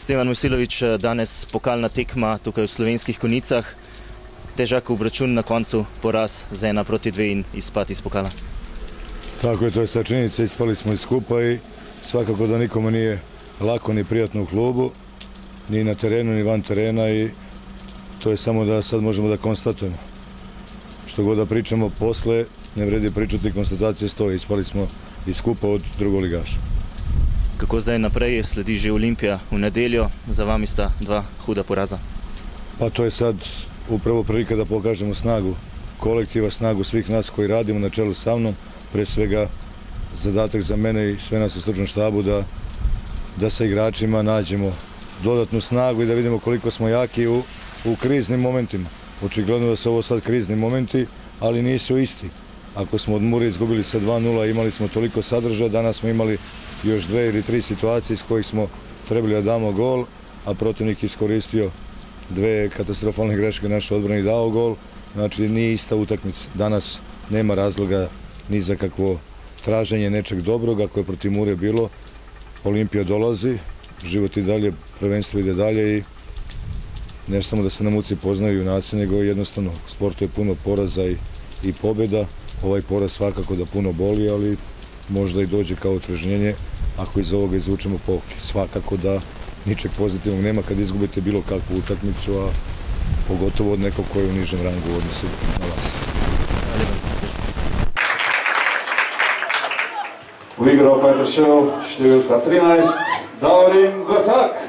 Stevan Mojsilović, danes pokalna tekma tukaj v Slovenskih Konjicah. Težak obračun, na koncu poraz za 1-2 in izpad iz pokala. Tako je, to je sad činjenica, ispali smo iz skupa i svakako da nikome nije lako ni prijatno u klubu, ni na terenu, ni van terena i to je samo da sad možemo da konstatujemo. Što god da pričamo posle, ne vredi pričati, konstatacije stoje, ispali smo iz skupa od drugoligaša. Kako zdaj naprej, sledi že Olimpija v nedeljo, za vami sta 2 huda poraza? Pa to je sad upravo prilika da pokažemo snagu kolektiva, snagu svih nas koji radimo na čelu sa mnom, pre svega zadatak za mene i sve nas u stručnom štabu da sa igračima nađemo dodatnu snagu i da vidimo koliko smo jaki u kriznim momentima. Očigledno da su ovo sad krizni momenti, ali nisu isti. Ako smo od Mure izgubili sa 2-0, imali smo toliko sadržaja, danas smo imali još 2 ili 3 situacije iz kojih smo trebali da damo gol, a protivnik iskoristio 2 katastrofalne greške naše odbrane i dao gol. Znači nije ista utakmica. Danas nema razloga ni za kakvo traženje nečeg dobrog. Ako je protiv Mure bilo, Olimpija dolazi, život i dalje, prvenstvo ide dalje i ne samo da se na muci poznaju junaci, nego jednostavno u sportu je puno poraza i pobjeda. Ovaj poraz svakako da puno boli, ali možda i dođe kao otrežnjenje ako iz ovoga izvučemo pouke. Svakako da ničeg pozitivnog nema kad izgubite bilo kakvu utakmicu, a pogotovo od nekog koji je u nižem rangu u odnosu na vas. Uigrao Petršev, številka 13, Davorin Gosak.